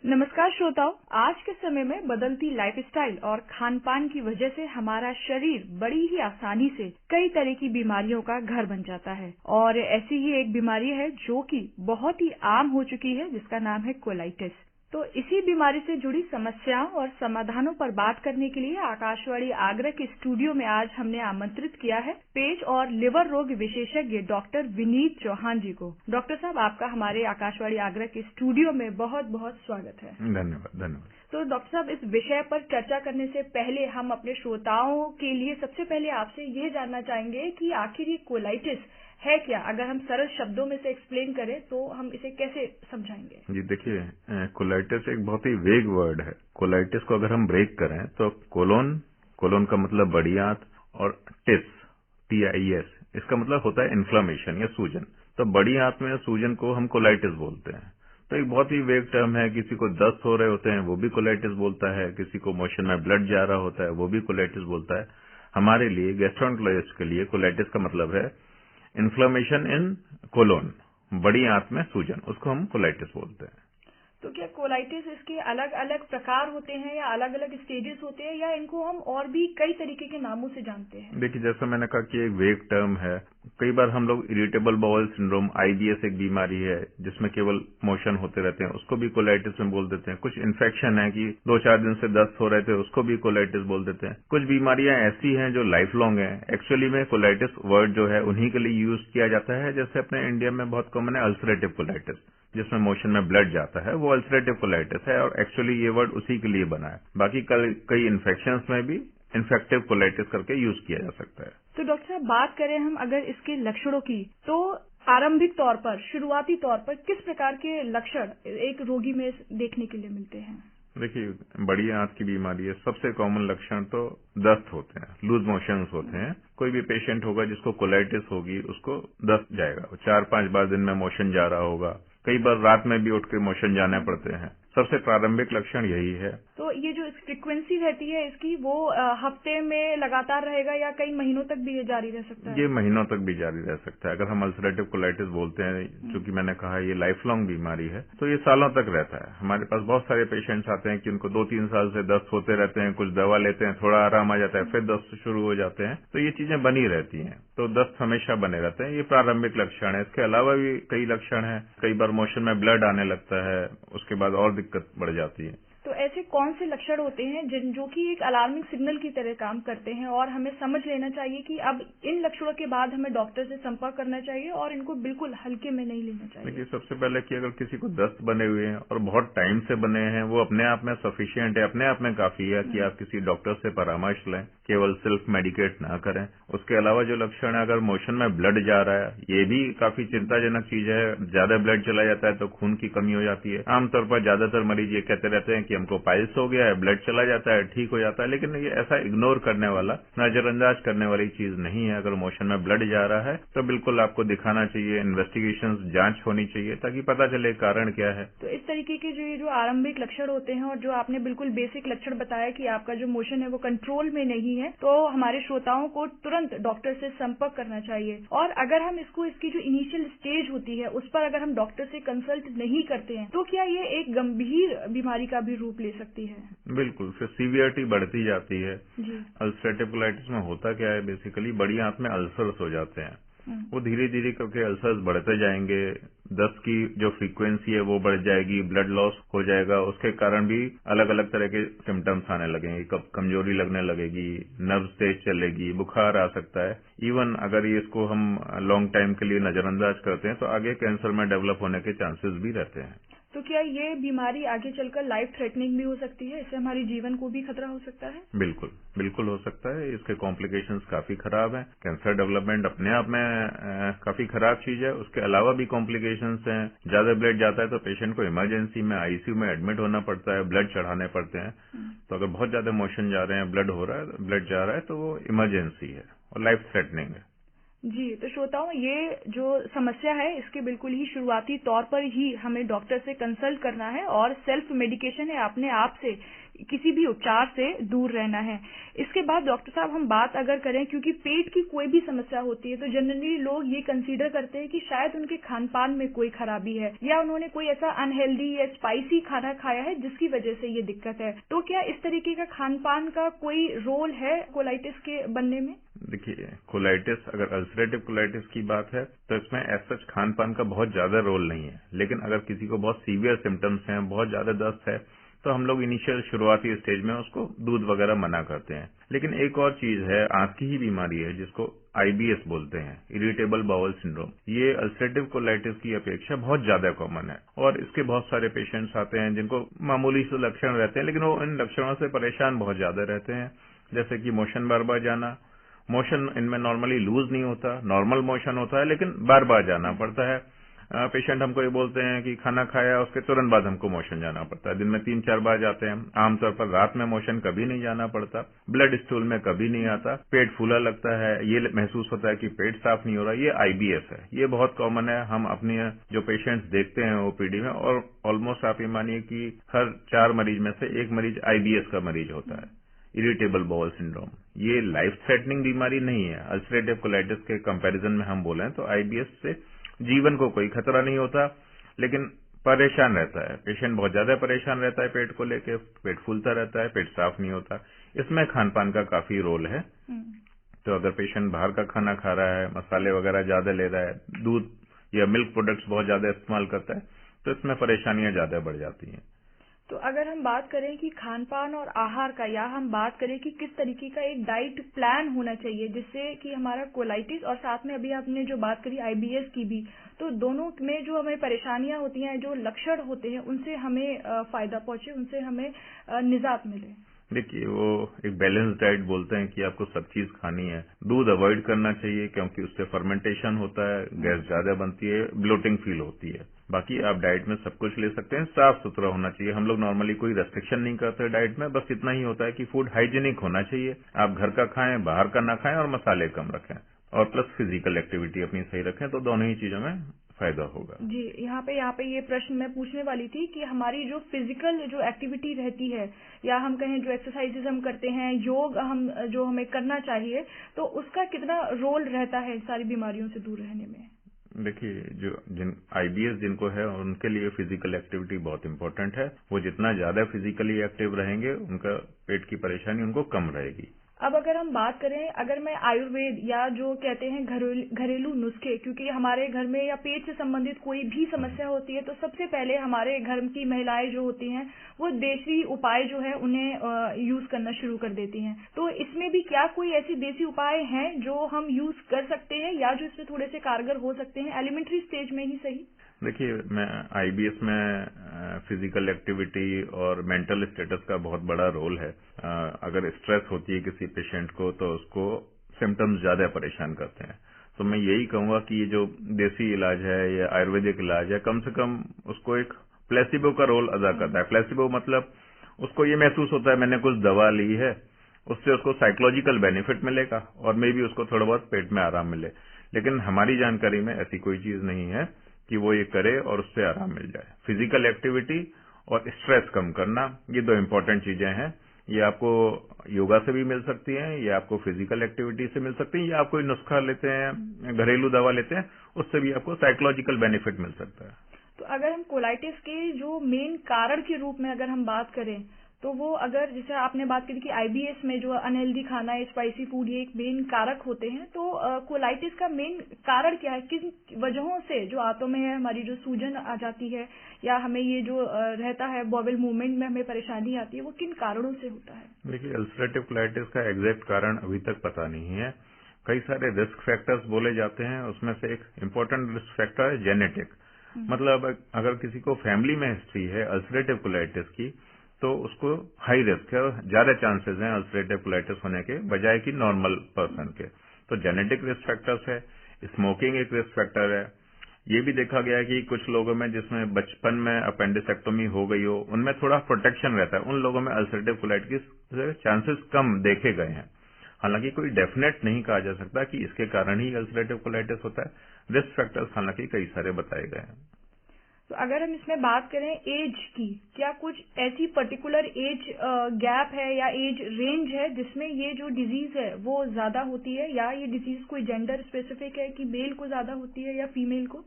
नमस्कार श्रोताओं, आज के समय में बदलती लाइफस्टाइल और खान-पान की वजह से हमारा शरीर बड़ी ही आसानी से कई तरह की बीमारियों का घर बन जाता है और ऐसी ही एक बीमारी है जो कि बहुत ही आम हो चुकी है, जिसका नाम है कोलाइटिस। तो इसी बीमारी से जुड़ी समस्याओं और समाधानों पर बात करने के लिए आकाशवाणी आगरा के स्टूडियो में आज हमने आमंत्रित किया है पेट और लिवर रोग विशेषज्ञ डॉक्टर विनीत चौहान जी को। डॉक्टर साहब, आपका हमारे आकाशवाणी आगरा के स्टूडियो में बहुत बहुत स्वागत है। धन्यवाद। तो डॉक्टर साहब, इस विषय पर चर्चा करने से पहले हम अपने श्रोताओं के लिए सबसे पहले आपसे ये जानना चाहेंगे कि आखिर ये कोलाइटिस है क्या? अगर हम सरल शब्दों में से एक्सप्लेन करें तो हम इसे कैसे समझाएंगे? जी देखिए, कोलाइटिस एक बहुत ही वेग वर्ड है। कोलाइटिस को अगर हम ब्रेक करें तो कोलोन का मतलब बड़ी आंत, और TIS इसका मतलब होता है इन्फ्लेमेशन या सूजन। तो बड़ी आंत में सूजन को हम कोलाइटिस बोलते हैं। तो एक बहुत ही वेग टर्म है। किसी को दस्त हो रहे होते हैं वो भी कोलाइटिस बोलता है, किसी को मोशन में ब्लड जा रहा होता है वो भी कोलाइटिस बोलता है। हमारे लिए गैस्ट्रोएंटरोलॉजिस्ट के लिए कोलाइटिस का मतलब है इन्फ्लेमेशन इन कोलोन, बड़ी आंत में सूजन, उसको हम कोलाइटिस बोलते हैं। तो क्या कोलाइटिस इसके अलग अलग प्रकार होते हैं या अलग अलग स्टेजेस होते हैं, या इनको हम और भी कई तरीके के नामों से जानते हैं? देखिए, जैसा मैंने कहा कि एक वेग टर्म है। कई बार हम लोग इरिटेबल बाउल सिंड्रोम, IBS एक बीमारी है जिसमें केवल मोशन होते रहते हैं, उसको भी कोलाइटिस में बोल देते हैं। कुछ इन्फेक्शन है कि 2-4 दिन से दस्त हो रहे थे, उसको भी कोलाइटिस बोल देते हैं। कुछ बीमारियां ऐसी हैं जो लाइफ लॉन्ग है। एक्चुअली में कोलाइटिस वर्ड जो है उन्हीं के लिए यूज किया जाता है। जैसे अपने इंडिया में बहुत कॉमन है अल्सरेटिव कोलाइटिस, जिसमें मोशन में ब्लड जाता है, वो अल्सरेटिव कोलाइटिस है और एक्चुअली ये वर्ड उसी के लिए बना है। बाकी कई इन्फेक्शंस में भी इन्फेक्टिव कोलाइटिस करके यूज किया जा सकता है। तो डॉक्टर साहब, बात करें हम अगर इसके लक्षणों की, तो आरंभिक तौर पर, शुरुआती तौर पर किस प्रकार के लक्षण एक रोगी में देखने के लिए मिलते हैं? देखिए, बड़ी आंत की बीमारी है, सबसे कॉमन लक्षण तो दस्त होते हैं, लूज मोशंस होते हैं। कोई भी पेशेंट होगा जिसको कोलाइटिस होगी उसको दस्त जाएगा, 4-5 बार दिन में मोशन जा रहा होगा, कई बार रात में भी उठ के मोशन जाने पड़ते हैं। सबसे प्रारंभिक लक्षण यही है। तो ये जो फ्रीक्वेंसी रहती है इसकी, वो हफ्ते में लगातार रहेगा या कई महीनों तक भी ये जारी रह सकता है? ये महीनों तक भी जारी रह सकता है। अगर हम अल्सरेटिव कोलाइटिस बोलते हैं, चूंकि मैंने कहा ये लाइफ लॉन्ग बीमारी है, तो ये सालों तक रहता है। हमारे पास बहुत सारे पेशेंट्स आते हैं कि उनको 2-3 साल से दस्त होते रहते हैं, कुछ दवा लेते हैं, थोड़ा आराम आ जाता है, फिर दस्त शुरू हो जाते हैं। तो ये चीजें बनी रहती हैं, तो दस्त हमेशा बने रहते हैं। ये प्रारंभिक लक्षण है। इसके अलावा भी कई लक्षण हैं। कई बार मोशन में ब्लड आने लगता है, उसके बाद और दिक्कत बढ़ जाती है। तो ऐसे कौन से लक्षण होते हैं जो कि एक अलार्मिंग सिग्नल की तरह काम करते हैं और हमें समझ लेना चाहिए कि अब इन लक्षणों के बाद हमें डॉक्टर से संपर्क करना चाहिए और इनको बिल्कुल हल्के में नहीं लेना चाहिए? देखिए, सबसे पहले कि अगर किसी को दस्त बने हुए हैं और बहुत टाइम से बने हैं, वो अपने आप में सफिशिएंट है, अपने आप में काफी है कि आप किसी डॉक्टर से परामर्श लें, केवल सेल्फ मेडिकेट ना करें। उसके अलावा जो लक्षण है, अगर मोशन में ब्लड जा रहा है, ये भी काफी चिंताजनक चीज है। ज्यादा ब्लड चला जाता है तो खून की कमी हो जाती है। आमतौर पर ज्यादातर मरीज ये कहते रहते हैं कि हमको पाइल्स हो गया है, ब्लड चला जाता है, ठीक हो जाता है, लेकिन ये ऐसा इग्नोर करने वाला, नजरअंदाज करने वाली चीज नहीं है। अगर मोशन में ब्लड जा रहा है तो बिल्कुल आपको दिखाना चाहिए, इन्वेस्टिगेशन, जांच होनी चाहिए ताकि पता चले कारण क्या है। तो इस तरीके के जो आरंभिक लक्षण होते हैं और जो आपने बिल्कुल बेसिक लक्षण बताया कि आपका जो मोशन है वो कंट्रोल में नहीं है, तो हमारे श्रोताओं को तुरंत डॉक्टर से संपर्क करना चाहिए। और अगर हम इसकी जो इनिशियल स्टेज होती है उस पर अगर हम डॉक्टर से कंसल्ट नहीं करते हैं तो क्या ये एक गंभीर बीमारी का भी रूप ले सकती है? बिल्कुल, फिर सीवियरिटी बढ़ती जाती है। जी। अल्सरेटिव कोलाइटिस में होता क्या है, बेसिकली बड़ी आंत में अल्सर्स हो जाते हैं। वो धीरे धीरे करके अल्सर्स बढ़ते जाएंगे, दस्त की जो फ्रीक्वेंसी है वो बढ़ जाएगी, ब्लड लॉस हो जाएगा। उसके कारण भी अलग अलग तरह के सिम्टम्स आने लगेंगे। कमजोरी लगने लगेगी, नर्व तेज चलेगी, बुखार आ सकता है। इवन अगर ये इसको हम लॉन्ग टाइम के लिए नजरअंदाज करते हैं तो आगे कैंसर में डेवलप होने के चांसेस भी रहते हैं। तो क्या ये बीमारी आगे चलकर लाइफ थ्रेटनिंग भी हो सकती है? इससे हमारे जीवन को भी खतरा हो सकता है? बिल्कुल हो सकता है। इसके कॉम्प्लिकेशंस काफी खराब हैं। कैंसर डेवलपमेंट अपने आप में काफी खराब चीज है। उसके अलावा भी कॉम्प्लिकेशंस हैं। ज्यादा ब्लड जाता है तो पेशेंट को इमरजेंसी में, ICU में एडमिट होना पड़ता है, ब्लड चढ़ाने पड़ते हैं। तो अगर बहुत ज्यादा मोशन जा रहे हैं, ब्लड जा रहा है तो वो इमरजेंसी है और लाइफ थ्रेटनिंग है। जी, तो श्रोताओं, ये जो समस्या है इसके बिल्कुल ही शुरुआती तौर पर ही हमें डॉक्टर से कंसल्ट करना है और सेल्फ मेडिकेशन है, अपने आप से किसी भी उपचार से दूर रहना है। इसके बाद डॉक्टर साहब हम बात अगर करें, क्योंकि पेट की कोई भी समस्या होती है तो जनरली लोग ये कंसीडर करते हैं कि शायद उनके खान पान में कोई खराबी है या उन्होंने कोई ऐसा अनहेल्दी या स्पाइसी खाना खाया है जिसकी वजह से ये दिक्कत है। तो क्या इस तरीके का खान पान का कोई रोल है कोलाइटिस के बनने में? देखिए, कोलाइटिस, अगर अल्सरेटिव कोलाइटिस की बात है तो इसमें एज सच खान पान का बहुत ज्यादा रोल नहीं है। लेकिन अगर किसी को बहुत सीवियर सिम्टम्स हैं, बहुत ज्यादा दस्त है, तो हम लोग इनिशियल शुरुआती स्टेज में उसको दूध वगैरह मना करते हैं। लेकिन एक और चीज है, आंत की ही बीमारी है जिसको आईबीएस बोलते हैं, इरिटेबल बाउल सिंड्रोम। ये अल्सरेटिव कोलाइटिस की अपेक्षा बहुत ज्यादा कॉमन है और इसके बहुत सारे पेशेंट्स आते हैं जिनको मामूली से लक्षण रहते हैं, लेकिन वो इन लक्षणों से परेशान बहुत ज्यादा रहते हैं। जैसे कि मोशन बार बार जाना, मोशन इनमें नॉर्मली लूज नहीं होता, नॉर्मल मोशन होता है, लेकिन बार बार जाना पड़ता है। पेशेंट हमको ये बोलते हैं कि खाना खाया उसके तुरंत बाद हमको मोशन जाना पड़ता है। दिन में 3-4 बार जाते हैं। आमतौर पर रात में मोशन कभी नहीं जाना पड़ता, ब्लड स्टूल में कभी नहीं आता, पेट फूला लगता है, ये महसूस होता है कि पेट साफ नहीं हो रहा। ये आईबीएस है, ये बहुत कॉमन है। हम अपने जो पेशेंट्स देखते हैं ओपीडी में, और ऑलमोस्ट आप ये मानिए कि हर 4 मरीज में से 1 मरीज आईबीएस का मरीज होता है, इरिटेबल बाउल सिंड्रोम। ये लाइफ थ्रेटनिंग बीमारी नहीं है। अल्सरेटिव कोलाइटिस के कंपैरिजन में हम बोलें तो आईबीएस से जीवन को कोई खतरा नहीं होता, लेकिन परेशान रहता है पेशेंट, बहुत ज्यादा परेशान रहता है पेट को लेके, पेट फूलता रहता है, पेट साफ नहीं होता। इसमें खान पान का काफी रोल है। तो अगर पेशेंट बाहर का खाना खा रहा है, मसाले वगैरह ज्यादा ले रहा है, दूध या मिल्क प्रोडक्ट्स बहुत ज्यादा इस्तेमाल करता है, तो इसमें परेशानियां ज्यादा बढ़ जाती हैं। तो अगर हम बात करें कि खान पान और आहार का, या हम बात करें कि किस तरीके का एक डाइट प्लान होना चाहिए जिससे कि हमारा कोलाइटिस और साथ में अभी आपने जो बात करी आईबीएस की भी, तो दोनों में जो हमें परेशानियां होती हैं, जो लक्षण होते हैं, उनसे हमें फायदा पहुंचे, उनसे हमें निजात मिले? देखिए, वो एक बैलेंस डाइट बोलते हैं कि आपको सब चीज खानी है। दूध अवॉइड करना चाहिए क्योंकि उससे फर्मेंटेशन होता है, गैस ज्यादा बनती है, ब्लोटिंग फील होती है। बाकी आप डाइट में सब कुछ ले सकते हैं, साफ सुथरा होना चाहिए। हम लोग नॉर्मली कोई रेस्ट्रिक्शन नहीं करते डाइट में, बस इतना ही होता है कि फूड हाइजीनिक होना चाहिए। आप घर का खाएं, बाहर का ना खाएं, और मसाले कम रखें, और प्लस फिजिकल एक्टिविटी अपनी सही रखें, तो दोनों ही चीजों में फायदा होगा। जी, यहाँ पे ये प्रश्न मैं पूछने वाली थी कि हमारी जो फिजिकल जो एक्टिविटी रहती है, या हम कहें जो एक्सरसाइजेज हम करते हैं, योग जो हमें करना चाहिए, तो उसका कितना रोल रहता है सारी बीमारियों से दूर रहने में? देखिए, जो आईबीएस जिनको है उनके लिए फिजिकल एक्टिविटी बहुत इंपॉर्टेंट है। वो जितना ज्यादा फिजिकली एक्टिव रहेंगे, उनका पेट की परेशानी उनको कम रहेगी। अब अगर हम बात करें, अगर मैं आयुर्वेद या जो कहते हैं घरेलू नुस्खे, क्योंकि हमारे घर में या पेट से संबंधित कोई भी समस्या होती है तो सबसे पहले हमारे घर की महिलाएं जो होती हैं वो देसी उपाय जो है उन्हें यूज करना शुरू कर देती हैं। तो इसमें भी क्या कोई ऐसी देसी उपाय हैं जो हम यूज कर सकते हैं या जो इससे थोड़े से कारगर हो सकते हैं एलिमेंट्री स्टेज में ही सही? देखिए, मैं आईबीएस में फिजिकल एक्टिविटी और मेंटल स्टेटस का बहुत बड़ा रोल है। अगर स्ट्रेस होती है किसी पेशेंट को तो उसको सिम्टम्स ज्यादा परेशान करते हैं। तो मैं यही कहूंगा कि ये जो देसी इलाज है या आयुर्वेदिक इलाज है, कम से कम उसको एक प्लेसिबो का रोल अदा करता है। प्लेसिबो मतलब उसको ये महसूस होता है मैंने कुछ दवा ली है, उससे उसको साइकोलॉजिकल बेनिफिट मिलेगा और मे भी उसको थोड़ा बहुत पेट में आराम मिले। लेकिन हमारी जानकारी में ऐसी कोई चीज नहीं है कि वो ये करे और उससे आराम मिल जाए। फिजिकल एक्टिविटी और स्ट्रेस कम करना, ये 2 इम्पोर्टेंट चीजें हैं। ये आपको योगा से भी मिल सकती हैं, ये आपको फिजिकल एक्टिविटी से मिल सकती है, या आप कोई नुस्खा लेते हैं, घरेलू दवा लेते हैं, उससे भी आपको साइकोलॉजिकल बेनिफिट मिल सकता है। तो अगर हम कोलाइटिस के जो मेन कारण के रूप में अगर हम बात करें, तो वो अगर जैसे आपने बात करी कि आईबीएस में जो अनहेल्दी खाना, स्पाइसी फूड, ये एक मेन कारक होते हैं, तो कोलाइटिस का मेन कारण क्या है? किन वजहों से जो आंतों में है हमारी जो सूजन आ जाती है, या हमें ये जो रहता है बॉवेल मूवमेंट में हमें परेशानी आती है, वो किन कारणों से होता है? देखिए, अल्सरेटिव कोलाइटिस का एग्जैक्ट कारण अभी तक पता नहीं है। कई सारे रिस्क फैक्टर्स बोले जाते हैं, उसमें से एक इम्पोर्टेंट रिस्क फैक्टर है जेनेटिक। मतलब अगर किसी को फैमिली में हिस्ट्री है अल्सरेटिव कोलाइटिस की, तो उसको हाई रिस्क है, ज्यादा चांसेस हैं अल्सरेटिव कोलाइटिस होने के बजाय कि नॉर्मल पर्सन के। तो जेनेटिक रिस्क फैक्टर्स है। स्मोकिंग एक रिस्क फैक्टर है। ये भी देखा गया है कि कुछ लोगों में जिसमें बचपन में अपेंडिसेक्टोमी हो गई हो, उनमें थोड़ा प्रोटेक्शन रहता है, उन लोगों में अल्सरेटिव कोलाइटिस के चांसेस कम देखे गए हैं। हालांकि कोई डेफिनेट नहीं कहा जा सकता कि इसके कारण ही अल्सरेटिव कोलाइटिस होता है। रिस्क फैक्टर्स हालांकि कई सारे बताए गए हैं। तो अगर हम इसमें बात करें एज की, क्या कुछ ऐसी पर्टिकुलर एज गैप है या एज रेंज है जिसमें ये जो डिजीज है वो ज्यादा होती है, या ये डिजीज कोई जेंडर स्पेसिफिक है कि मेल को ज्यादा होती है या फीमेल को?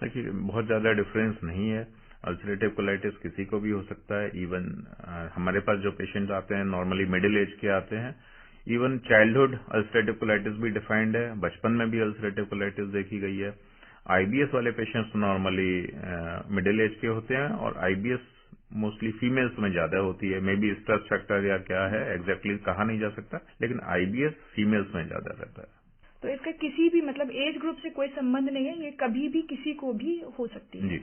देखिए, बहुत ज्यादा डिफरेंस नहीं है। अल्सरेटिव कोलाइटिस किसी को भी हो सकता है। इवन हमारे पास जो पेशेंट आते हैं नॉर्मली मिडिल एज के आते हैं। इवन चाइल्डहुड अल्सरेटिव कोलाइटिस भी डिफाइंड है, बचपन में भी अल्सरेटिव कोलाइटिस देखी गई है। आईबीएस वाले पेशेंट्स नॉर्मली मिडिल एज के होते हैं और आईबीएस मोस्टली फीमेल्स में ज्यादा होती है। मे बी स्ट्रेस फैक्टर या क्या है एग्जैक्टली कहा नहीं जा सकता, लेकिन आईबीएस फीमेल्स में ज्यादा रहता है। तो इसका किसी भी मतलब एज ग्रुप से कोई संबंध नहीं है, ये कभी भी किसी को भी हो सकती है। जी।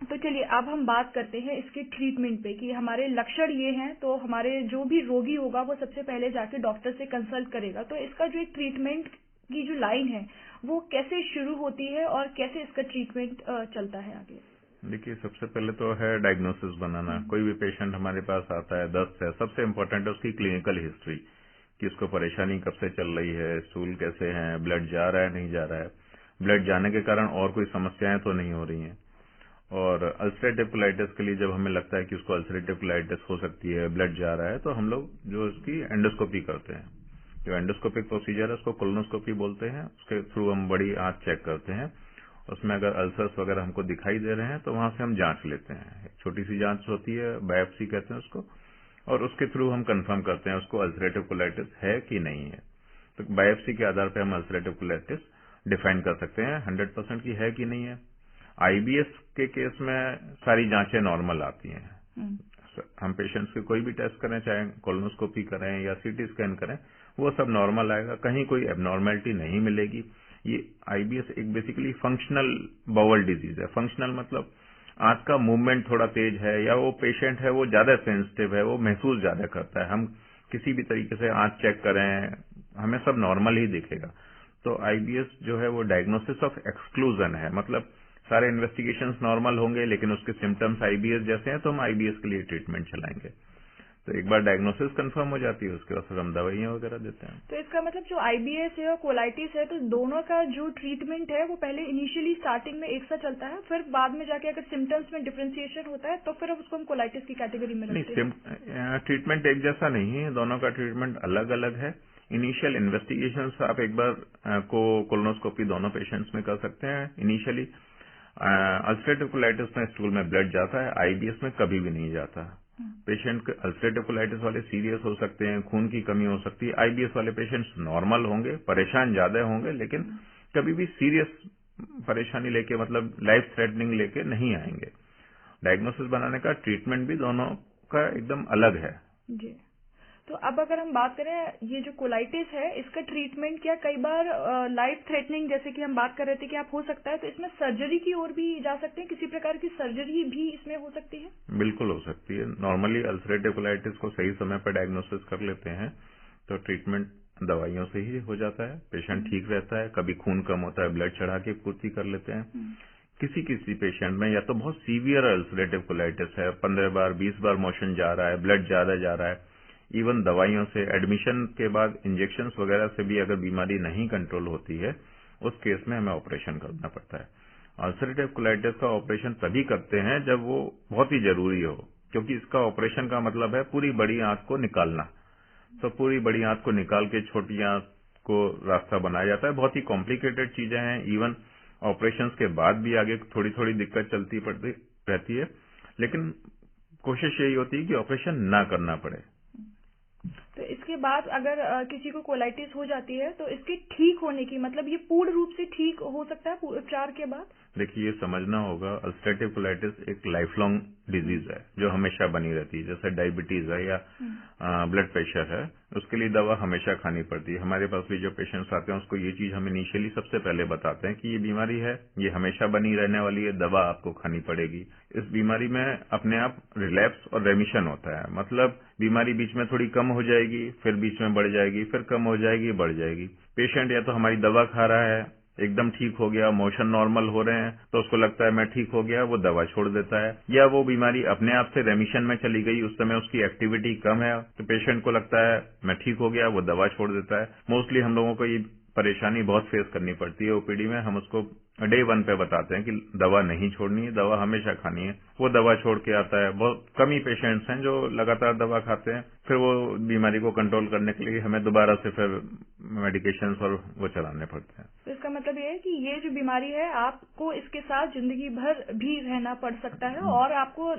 तो चलिए अब हम बात करते हैं इसके ट्रीटमेंट पे कि हमारे लक्षण ये हैं, तो हमारे जो भी रोगी होगा वो सबसे पहले जाके डॉक्टर से कंसल्ट करेगा। तो इसका जो एक ट्रीटमेंट की जो लाइन है वो कैसे शुरू होती है और कैसे इसका ट्रीटमेंट चलता है आगे? देखिए, सबसे पहले तो है डायग्नोसिस बनाना। कोई भी पेशेंट हमारे पास आता है, दस्त है, सबसे इम्पोर्टेंट है उसकी क्लिनिकल हिस्ट्री कि उसको परेशानी कब से चल रही है, स्टूल कैसे है, ब्लड जा रहा है नहीं जा रहा है, ब्लड जाने के कारण और कोई समस्याएं तो नहीं हो रही हैं। और अल्सरेटिव कोलाइटिस के लिए जब हमें लगता है कि उसको अल्सरेटिव कोलाइटिस हो सकती है, ब्लड जा रहा है, तो हम लोग जो उसकी एंडोस्कोपी करते हैं। जो एंडोस्कोपिक प्रोसीजर है उसको कोलोनोस्कोपी बोलते हैं। उसके थ्रू हम बड़ी आंत चेक करते हैं। उसमें अगर अल्सर्स वगैरह हमको दिखाई दे रहे हैं तो वहां से हम जांच लेते हैं। एक छोटी सी जांच होती है, बायोप्सी कहते हैं उसको, और उसके थ्रू हम कंफर्म करते हैं उसको अल्सरेटिव कोलाइटिस है कि नहीं है। तो बायोप्सी के आधार पर हम अल्सरेटिव कोलाइटिस डिफाइन कर सकते हैं 100% की है कि नहीं है। आईबीएस के केस में सारी जांचें नॉर्मल आती हैं। हम पेशेंट्स के कोई भी टेस्ट करें, चाहे कोलोनोस्कोपी करें या सीटी स्कैन करें, वो सब नॉर्मल आएगा, कहीं कोई एबनॉर्मेलिटी नहीं मिलेगी। ये आईबीएस एक बेसिकली फंक्शनल बाउल डिजीज है। फंक्शनल मतलब आंत का मूवमेंट थोड़ा तेज है या वो पेशेंट है वो ज्यादा सेंसिटिव है, वो महसूस ज्यादा करता है। हम किसी भी तरीके से आंत चेक करें, हमें सब नॉर्मल ही दिखेगा। तो आईबीएस जो है वो डायग्नोसिस ऑफ एक्सक्लूजन है, मतलब सारे इन्वेस्टिगेशंस नॉर्मल होंगे लेकिन उसके सिम्टम्स आईबीएस जैसे हैं तो हम आईबीएस के लिए ट्रीटमेंट चलाएंगे। तो एक बार डायग्नोसिस कंफर्म हो जाती है उसके बाद फिर हम दवाइयां वगैरह देते हैं। तो इसका मतलब जो आईबीएस है और कोलाइटिस है, तो दोनों का जो ट्रीटमेंट है वो पहले इनिशियली स्टार्टिंग में एक सा चलता है, फिर बाद में जाके अगर सिम्टम्स में डिफरेंशिएशन होता है तो फिर उसको हम कोलाइटिस की कैटेगरी में रखते हैं। ट्रीटमेंट एक जैसा नहीं है, दोनों का ट्रीटमेंट अलग अलग है। इनिशियल इन्वेस्टिगेशन आप एक बार कोलोनोस्कोपी दोनों पेशेंट्स में कर सकते हैं इनिशियली। अल्सरेटिव कोलाइटिस में स्टूल में ब्लड जाता है, आईबीएस में कभी भी नहीं जाता। पेशेंट के अल्सरेटिव कोलाइटिस वाले सीरियस हो सकते हैं, खून की कमी हो सकती है। आईबीएस वाले पेशेंट्स नॉर्मल होंगे, परेशान ज्यादा होंगे, लेकिन कभी भी सीरियस परेशानी लेके मतलब लाइफ थ्रेटनिंग लेके नहीं आएंगे। डायग्नोसिस बनाने का ट्रीटमेंट भी दोनों का एकदम अलग है। जी। तो अब अगर हम बात करें ये जो कोलाइटिस है इसका ट्रीटमेंट क्या कई बार लाइफ थ्रेटनिंग, जैसे कि हम बात कर रहे थे कि आप हो सकता है, तो इसमें सर्जरी की ओर भी जा सकते हैं? किसी प्रकार की सर्जरी भी इसमें हो सकती है? बिल्कुल हो सकती है। नॉर्मली अल्सरेटिव कोलाइटिस को सही समय पर डायग्नोसिस कर लेते हैं तो ट्रीटमेंट दवाइयों से ही हो जाता है, पेशेंट ठीक रहता है। कभी खून कम होता है, ब्लड चढ़ा के पूर्ति कर लेते हैं। किसी किसी पेशेंट में या तो बहुत सीवियर अल्सरेटिव कोलाइटिस है, 15 बार 20 बार मोशन जा रहा है, ब्लड ज्यादा जा रहा है, इवन दवाइयों से एडमिशन के बाद इंजेक्शंस वगैरह से भी अगर बीमारी नहीं कंट्रोल होती है, उस केस में हमें ऑपरेशन करना पड़ता है। अल्सरेटिव कोलाइटिस का ऑपरेशन तभी करते हैं जब वो बहुत ही जरूरी हो, क्योंकि इसका ऑपरेशन का मतलब है पूरी बड़ी आंत को निकालना। तो पूरी बड़ी आंत को निकाल के छोटी आंत को रास्ता बनाया जाता है। बहुत ही कॉम्प्लिकेटेड चीजें हैं। इवन ऑपरेशंस के बाद भी आगे थोड़ी थोड़ी दिक्कत चलती पड़ती रहती है, लेकिन कोशिश यही होती है कि ऑपरेशन ना करना पड़े। तो इसके बाद अगर किसी को कोलाइटिस हो जाती है तो इसके ठीक होने की मतलब ये पूर्ण रूप से ठीक हो सकता है उपचार के बाद? देखिए, ये समझना होगा अल्सरेटिव कोलाइटिस एक लाइफ लॉन्ग डिजीज है जो हमेशा बनी रहती है। जैसे डायबिटीज है या ब्लड प्रेशर है, उसके लिए दवा हमेशा खानी पड़ती है। हमारे पास भी जो पेशेंट्स आते हैं उसको ये चीज हम इनिशियली सबसे पहले बताते हैं कि ये बीमारी है, ये हमेशा बनी रहने वाली है, दवा आपको खानी पड़ेगी। इस बीमारी में अपने आप रिलैप्स और रेमिशन होता है, मतलब बीमारी बीच में थोड़ी कम हो जाएगी, फिर बीच में बढ़ जाएगी, फिर कम हो जाएगी, बढ़ जाएगी। पेशेंट या तो हमारी दवा खा रहा है, एकदम ठीक हो गया, मोशन नॉर्मल हो रहे हैं, तो उसको लगता है मैं ठीक हो गया, वो दवा छोड़ देता है। या वो बीमारी अपने आप से रेमिशन में चली गई, उस समय उसकी एक्टिविटी कम है, तो पेशेंट को लगता है मैं ठीक हो गया, वो दवा छोड़ देता है। मोस्टली हम लोगों को ये परेशानी बहुत फेस करनी पड़ती है ओपीडी में। हम उसको डे 1 पे बताते हैं कि दवा नहीं छोड़नी है, दवा हमेशा खानी है। वो दवा छोड़ के आता है। बहुत कम ही पेशेंट्स हैं जो लगातार दवा खाते हैं, फिर वो बीमारी को कंट्रोल करने के लिए हमें दोबारा से फिर मेडिकेशंस और वो चलाने पड़ते हैं। तो इसका मतलब ये है कि ये जो बीमारी है आपको इसके साथ जिंदगी भर भी रहना पड़ सकता है और आपको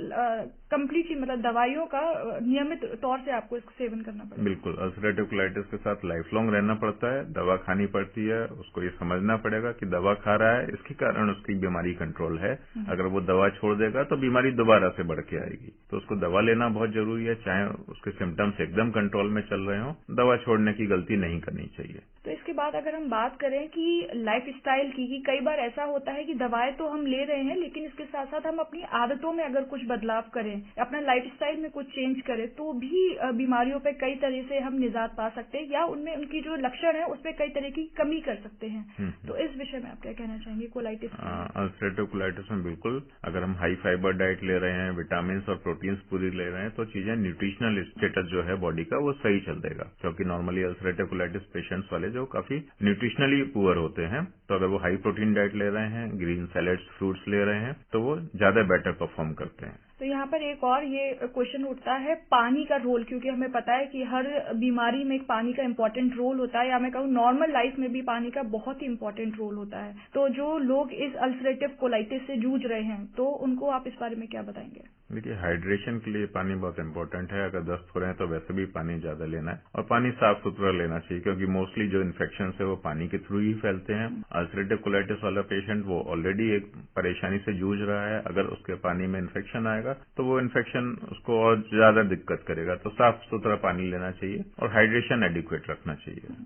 कंप्लीटली मतलब दवाइयों का नियमित तौर से आपको इसका सेवन करना पड़ेगा। बिल्कुल, अल्सरेटिव कोलाइटिस के साथ लाइफ लॉन्ग रहना पड़ता है, दवा खानी पड़ती है। उसको ये समझना पड़ेगा कि दवा खा रहा है, इसके कारण उसकी बीमारी कंट्रोल है। अगर वो दवा छोड़ देगा तो बीमारी दोबारा से बढ़ के आएगी। तो उसको दवा लेना बहुत जरूरी है, चाहे उसके सिम्टम्स एकदम कंट्रोल में चल रहे हों, दवा छोड़ने की गलती नहीं करनी चाहिए। तो इसके बाद अगर हम बात करें कि लाइफ स्टाइल की, कि कई बार ऐसा होता है कि दवाएं तो हम ले रहे हैं लेकिन इसके साथ साथ हम अपनी आदतों में अगर कुछ बदलाव करें, अपना लाइफ स्टाइल में कुछ चेंज करें तो भी बीमारियों पे कई तरह से हम निजात पा सकते हैं या उनमें उनकी जो लक्षण है उसपे कई तरह की कमी कर सकते हैं। तो इस विषय में आप क्या कहना चाहेंगे कोलाइटिस? अल्सरेटिव कोलाइटिस में बिल्कुल, अगर हम हाई फाइबर डाइट ले रहे हैं, विटामिन और प्रोटीन्स पूरी ले रहे हैं तो चीजें न्यूट्रिशनल स्टेटस जो है बॉडी का वो सही चल देगा। क्योंकि नॉर्मली अल्सरेटिव कोलाइटिस पेशेंट्स वाले जो काफी न्यूट्रिशनली पुअर होते हैं, तो अगर वो हाई प्रोटीन डाइट ले रहे हैं, ग्रीन सैलेड्स, फ्रूट्स ले रहे हैं तो वो ज्यादा बेटर परफॉर्म करते हैं। तो यहाँ पर एक और ये क्वेश्चन उठता है पानी का रोल, क्योंकि हमें पता है कि हर बीमारी में पानी का इम्पोर्टेंट रोल होता है, या मैं कहूँ नॉर्मल लाइफ में भी पानी का बहुत ही इम्पोर्टेंट रोल होता है। तो जो लोग इस अल्सरेटिव कोलाइटिस से जूझ रहे हैं तो उनको आप इस बारे में क्या बताएंगे? देखिए, हाइड्रेशन के लिए पानी बहुत इंपॉर्टेंट है। अगर दस्त हो रहे हैं तो वैसे भी पानी ज्यादा लेना है और पानी साफ सुथरा लेना चाहिए, क्योंकि मोस्टली जो इन्फेक्शन है वो पानी के थ्रू ही फैलते हैं। अल्सरेटिव कोलाइटिस वाला पेशेंट वो ऑलरेडी एक परेशानी से जूझ रहा है, अगर उसके पानी में इन्फेक्शन आएगा तो वो इन्फेक्शन उसको और ज्यादा दिक्कत करेगा। तो साफ सुथरा पानी लेना चाहिए और हाइड्रेशन एडिक्वेट रखना चाहिए।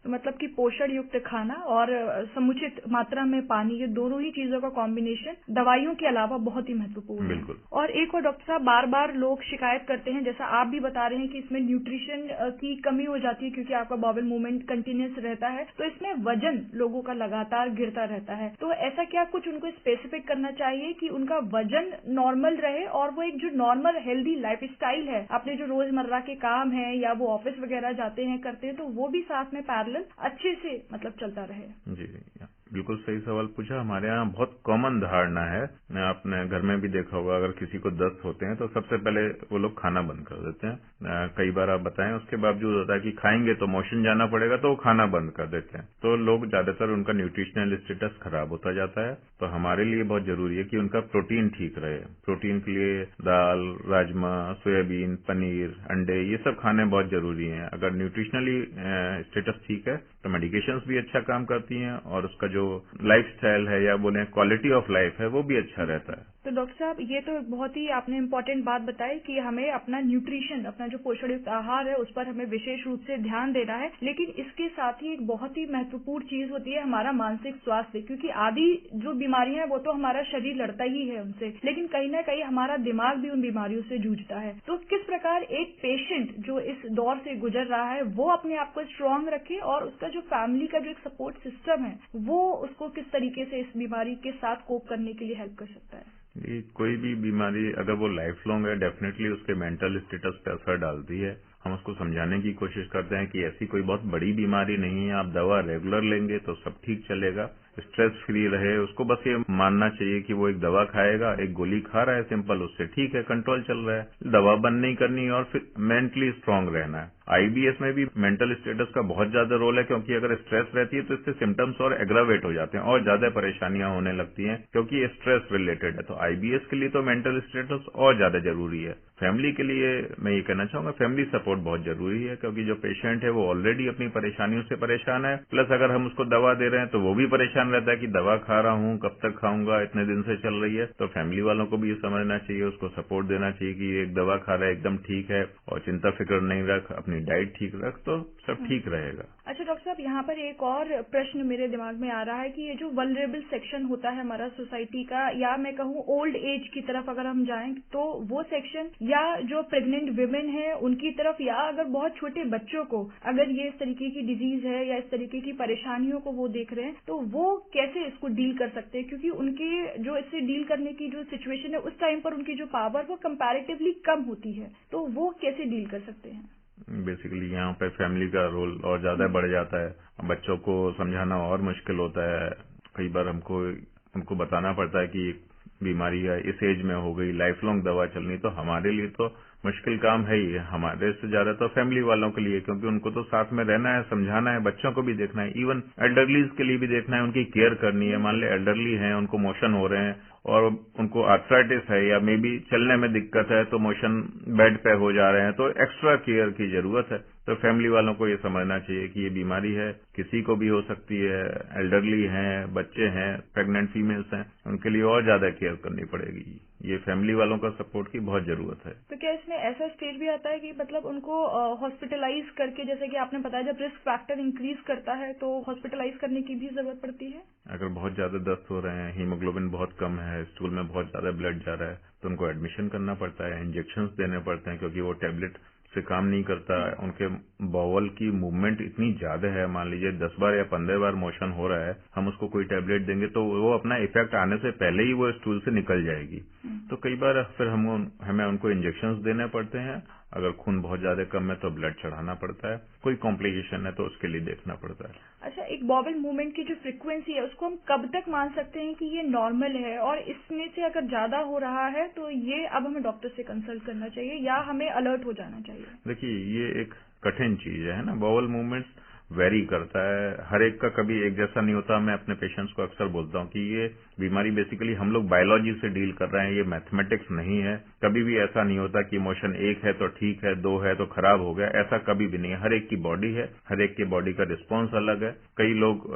तो मतलब कि पोषण युक्त खाना और समुचित मात्रा में पानी, ये दोनों ही चीजों का कॉम्बिनेशन दवाइयों के अलावा बहुत ही महत्वपूर्ण है। बिल्कुल। और एक और डॉक्टर साहब, बार बार लोग शिकायत करते हैं, जैसा आप भी बता रहे हैं कि इसमें न्यूट्रिशन की कमी हो जाती है क्योंकि आपका बॉवल मूवमेंट कंटिन्यूस रहता है, तो इसमें वजन लोगों का लगातार गिरता रहता है। तो ऐसा क्या कुछ उनको स्पेसिफिक करना चाहिए कि उनका वजन नॉर्मल रहे और वो एक जो नॉर्मल हेल्दी लाइफ स्टाइल है, अपने जो रोजमर्रा के काम है या वो ऑफिस वगैरह जाते हैं करते हैं, तो वो भी साथ में पैरेलल अच्छे से मतलब चलता रहे? जी, बिल्कुल सही सवाल पूछा। हमारे यहाँ बहुत कॉमन धारणा है, आपने घर में भी देखा होगा, अगर किसी को दस्त होते हैं तो सबसे पहले वो लोग खाना बंद कर देते हैं। कई बार आप बताएं, उसके बावजूद होता है कि खाएंगे तो मोशन जाना पड़ेगा तो वो खाना बंद कर देते हैं। तो लोग ज्यादातर उनका न्यूट्रिशनल स्टेटस खराब होता जाता है। तो हमारे लिए बहुत जरूरी है कि उनका प्रोटीन ठीक रहे। प्रोटीन के लिए दाल, राजमा, सोयाबीन, पनीर, अंडे, ये सब खाने बहुत जरूरी हैं। अगर न्यूट्रिशनली स्टेटस ठीक है तो मेडिकेशंस भी अच्छा काम करती हैं और उसका जो लाइफस्टाइल है या बोले क्वालिटी ऑफ लाइफ है वो भी अच्छा रहता है। तो डॉक्टर साहब, ये तो बहुत ही आपने इम्पोर्टेंट बात बताई कि हमें अपना न्यूट्रिशन, अपना जो पोषण युक्त आहार है उस पर हमें विशेष रूप से ध्यान देना है, लेकिन इसके साथ ही एक बहुत ही महत्वपूर्ण चीज होती है हमारा मानसिक स्वास्थ्य, क्योंकि आदि जो बीमारियां हैं वो तो हमारा शरीर लड़ता ही है उनसे, लेकिन कहीं ना कहीं हमारा दिमाग भी उन बीमारियों से जूझता है। तो किस प्रकार एक पेशेंट जो इस दौर से गुजर रहा है वो अपने आप को स्ट्रांग रखे और उसका जो फैमिली का जो एक सपोर्ट सिस्टम है वो उसको किस तरीके से इस बीमारी के साथ कोप करने के लिए हेल्प कर सकता है? कोई भी बीमारी अगर वो लाइफ लॉन्ग है, डेफिनेटली उसके मेंटल स्टेटस पे असर डालती है। हम उसको समझाने की कोशिश करते हैं कि ऐसी कोई बहुत बड़ी बीमारी नहीं है, आप दवा रेगुलर लेंगे तो सब ठीक चलेगा, स्ट्रेस फ्री रहे। उसको बस ये मानना चाहिए कि वो एक दवा खाएगा, एक गोली खा रहा है सिंपल, उससे ठीक है, कंट्रोल चल रहा है। दवा बंद नहीं करनी और फिर मेंटली स्ट्रांग रहना है। आईबीएस में भी मेंटल स्टेटस का बहुत ज्यादा रोल है, क्योंकि अगर स्ट्रेस रहती है तो इससे सिम्टम्स और एग्रावेट हो जाते हैं और ज्यादा परेशानियां होने लगती हैं, क्योंकि ये स्ट्रेस रिलेटेड है। तो आईबीएस के लिए तो मेंटल स्टेटस और ज्यादा जरूरी है। फैमिली के लिए मैं ये कहना चाहूंगा, फैमिली सपोर्ट बहुत जरूरी है, क्योंकि जो पेशेंट है वो ऑलरेडी अपनी परेशानियों से परेशान है, प्लस अगर हम उसको दवा दे रहे हैं तो वो भी परेशान रहता है कि दवा खा रहा हूं, कब तक खाऊंगा, इतने दिन से चल रही है। तो फैमिली वालों को भी ये समझना चाहिए, उसको सपोर्ट देना चाहिए कि एक दवा खा रहा है, एकदम ठीक है और चिंता फिक्र नहीं रख, अपनी डाइट ठीक रख, तो सब ठीक रहेगा। अच्छा डॉक्टर साहब, यहाँ पर एक और प्रश्न मेरे दिमाग में आ रहा है कि ये जो वल्नरेबल सेक्शन होता है हमारा सोसाइटी का, या मैं कहूँ ओल्ड एज की तरफ अगर हम जाएं तो वो सेक्शन, या जो प्रेग्नेंट विमेन है उनकी तरफ, या अगर बहुत छोटे बच्चों को अगर ये इस तरीके की डिजीज है या इस तरीके की परेशानियों को वो देख रहे हैं, तो वो कैसे इसको डील कर सकते हैं? क्योंकि उनके जो इससे डील करने की जो सिचुएशन है उस टाइम पर उनकी जो पावर वो कंपैरेटिवली कम होती है, तो वो कैसे डील कर सकते हैं? बेसिकली यहाँ पे फैमिली का रोल और ज्यादा बढ़ जाता है, बच्चों को समझाना और मुश्किल होता है। कई बार उनको बताना पड़ता है कि बीमारी है, इस एज में हो गई, लाइफ लॉन्ग दवा चलनी, तो हमारे लिए तो मुश्किल काम है ही है। हमारे से ज्यादा तो फैमिली वालों के लिए, क्योंकि उनको तो साथ में रहना है, समझाना है, बच्चों को भी देखना है, इवन एल्डरलीज के लिए भी देखना है, उनकी केयर करनी है। मान ले एल्डरली हैं, उनको मोशन हो रहे हैं और उनको आर्थराइटिस है या मे बी चलने में दिक्कत है, तो मोशन बेड पे हो जा रहे हैं, तो एक्स्ट्रा केयर की जरूरत है। तो फैमिली वालों को ये समझना चाहिए कि ये बीमारी है, किसी को भी हो सकती है, एल्डरली हैं, बच्चे हैं, प्रेग्नेंट फीमेल्स हैं, उनके लिए और ज्यादा केयर करनी पड़ेगी। ये फैमिली वालों का सपोर्ट की बहुत जरूरत है। तो क्या इसमें ऐसा स्टेज भी आता है कि मतलब उनको हॉस्पिटलाइज करके, जैसे कि आपने बताया जब रिस्क फैक्टर इंक्रीज करता है तो हॉस्पिटलाइज करने की भी जरूरत पड़ती है? अगर बहुत ज्यादा दस्त हो रहे हैं, हीमोग्लोबिन बहुत कम है, स्टूल में बहुत ज्यादा ब्लड जा रहा है, तो उनको एडमिशन करना पड़ता है, इंजेक्शन देने पड़ते हैं, क्योंकि वो टैबलेट से काम नहीं करता है। उनके बॉवल की मूवमेंट इतनी ज्यादा है, मान लीजिए 10 बार या 15 बार मोशन हो रहा है, हम उसको कोई टैबलेट देंगे तो वो अपना इफेक्ट आने से पहले ही वो स्टूल से निकल जाएगी। तो कई बार फिर हमें उनको इंजेक्शन देने पड़ते हैं। अगर खून बहुत ज्यादा कम है तो ब्लड चढ़ाना पड़ता है, कोई कॉम्प्लिकेशन है तो उसके लिए देखना पड़ता है। अच्छा, एक बॉवल मूवमेंट की जो फ्रीक्वेंसी है उसको हम कब तक मान सकते हैं कि ये नॉर्मल है, और इसमें से अगर ज्यादा हो रहा है तो ये अब हमें डॉक्टर से कंसल्ट करना चाहिए या हमें अलर्ट हो जाना चाहिए? देखिए, ये एक कठिन चीज है ना, बॉवल मूवमेंट्स वेरी करता है, हर एक का कभी एक जैसा नहीं होता। मैं अपने पेशेंट्स को अक्सर बोलता हूं कि ये बीमारी बेसिकली हम लोग बायोलॉजी से डील कर रहे हैं, ये मैथमेटिक्स नहीं है। कभी भी ऐसा नहीं होता कि मोशन 1 है तो ठीक है, 2 है तो खराब हो गया, ऐसा कभी भी नहीं है। हर एक की बॉडी है, हर एक की बॉडी का रिस्पॉन्स अलग है। कई लोग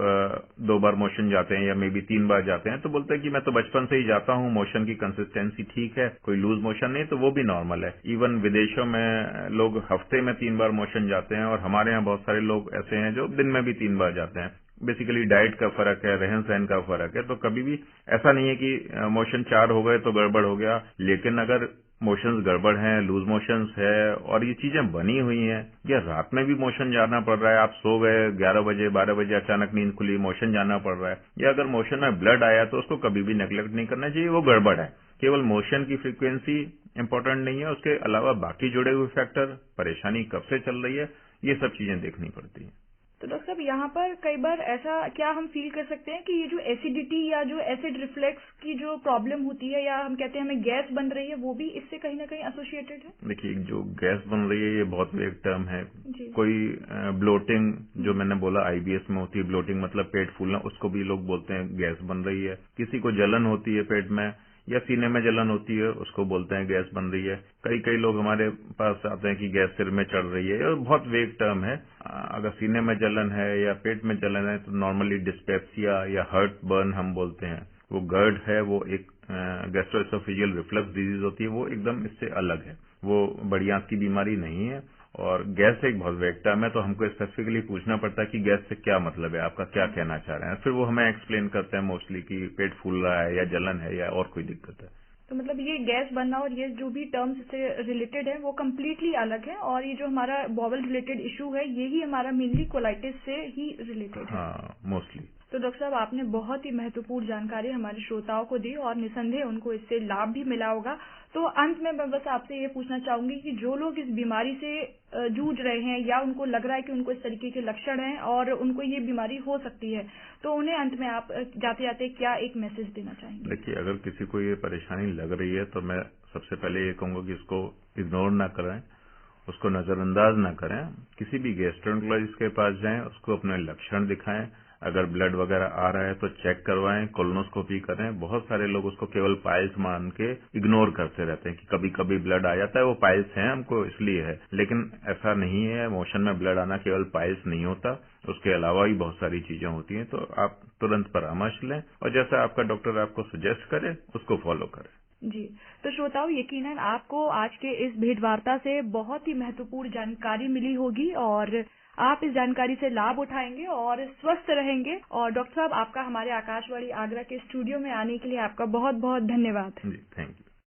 2 बार मोशन जाते हैं या मे बी 3 बार जाते हैं तो बोलते हैं कि मैं तो बचपन से ही जाता हूं, मोशन की कंसिस्टेंसी ठीक है, कोई लूज मोशन नहीं, तो वो भी नॉर्मल है। इवन विदेशों में लोग हफ्ते में 3 बार मोशन जाते हैं, और हमारे यहाँ बहुत सारे लोग ऐसे हैं जो दिन में भी 3 बार जाते हैं। बेसिकली डाइट का फर्क है, रहन सहन का फर्क है। तो कभी भी ऐसा नहीं है कि मोशन 4 हो गए तो गड़बड़ हो गया। लेकिन अगर मोशंस गड़बड़ हैं, लूज मोशंस है और ये चीजें बनी हुई हैं, या रात में भी मोशन जाना पड़ रहा है, आप सो गए 11 बजे 12 बजे अचानक नींद खुली, मोशन जाना पड़ रहा है, या अगर मोशन में ब्लड आया तो उसको कभी भी नेग्लेक्ट नहीं करना चाहिए, वो गड़बड़ है। केवल मोशन की फ्रीक्वेंसी इंपॉर्टेंट नहीं है, उसके अलावा बाकी जुड़े हुए फैक्टर, परेशानी कब से चल रही है, ये सब चीजें देखनी पड़ती हैं। तो डॉक्टर साहब, यहाँ पर कई बार ऐसा क्या हम फील कर सकते हैं कि ये जो एसिडिटी या जो एसिड रिफ्लेक्स की जो प्रॉब्लम होती है, या हम कहते हैं हमें गैस बन रही है, वो भी इससे कहीं ना कहीं एसोसिएटेड है? देखिए, जो गैस बन रही है ये बहुत वेग टर्म है। कोई ब्लोटिंग, जो मैंने बोला आईबीएस में होती है ब्लोटिंग, मतलब पेट फूलना, उसको भी लोग बोलते हैं गैस बन रही है। किसी को जलन होती है पेट में या सीने में जलन होती है, उसको बोलते हैं गैस बन रही है। कई लोग हमारे पास आते हैं कि गैस सिर में चढ़ रही है, ये बहुत वेग टर्म है। अगर सीने में जलन है या पेट में जलन है तो नॉर्मली डिस्पेप्सिया या हार्ट बर्न हम बोलते हैं। वो गर्ड है, वो एक गैस्ट्रोएसोफेजियल रिफ्लक्स डिजीज होती है, वो एकदम इससे अलग है, वो बड़ी आंत की बीमारी नहीं है। और गैस एक बहुत वेग टर्म है, तो हमको स्पेसिफिकली पूछना पड़ता है कि गैस से क्या मतलब है, आपका क्या कहना चाह रहे हैं। फिर वो हमें एक्सप्लेन करते हैं मोस्टली कि पेट फूल रहा है या जलन है या और कोई दिक्कत है। तो मतलब ये गैस बनना और ये जो भी टर्म्स से रिलेटेड है वो कम्प्लीटली अलग है, और ये जो हमारा बॉवल रिलेटेड इशू है ये ही हमारा मेनली कोलाइटिस से ही रिलेटेड है। हाँ, मोस्टली। तो डॉक्टर साहब, आपने बहुत ही महत्वपूर्ण जानकारी हमारे श्रोताओं को दी और निसंदेह उनको इससे लाभ भी मिला होगा। तो अंत में मैं बस आपसे ये पूछना चाहूंगी कि जो लोग इस बीमारी से जूझ रहे हैं या उनको लग रहा है कि उनको इस तरीके के लक्षण हैं और उनको ये बीमारी हो सकती है, तो उन्हें अंत में आप जाते जाते क्या एक मैसेज देना चाहेंगे? देखिए, अगर किसी को ये परेशानी लग रही है तो मैं सबसे पहले ये कहूंगा कि इसको इग्नोर ना करें, उसको नजरअंदाज ना करें। किसी भी गैस्ट्रोएंटरोलॉजिस्ट के पास जाएं, उसको अपने लक्षण दिखाएं। अगर ब्लड वगैरह आ रहा है तो चेक करवाएं, कोलोनोस्कोपी करें। बहुत सारे लोग उसको केवल पाइल्स मान के इग्नोर करते रहते हैं कि कभी कभी ब्लड आ जाता है, वो पाइल्स हैं, हमको इसलिए है। लेकिन ऐसा नहीं है, मोशन में ब्लड आना केवल पाइल्स नहीं होता, उसके अलावा भी बहुत सारी चीजें होती हैं। तो आप तुरंत परामर्श लें और जैसा आपका डॉक्टर आपको सजेस्ट करे उसको फॉलो करें। जी, तो श्रोताओं, यकीनन आपको आज के इस भेंटवार्ता से बहुत ही महत्वपूर्ण जानकारी मिली होगी और आप इस जानकारी से लाभ उठाएंगे और स्वस्थ रहेंगे। और डॉक्टर साहब, आपका हमारे आकाशवाणी आगरा के स्टूडियो में आने के लिए आपका बहुत बहुत धन्यवाद। जी, थैंक यू।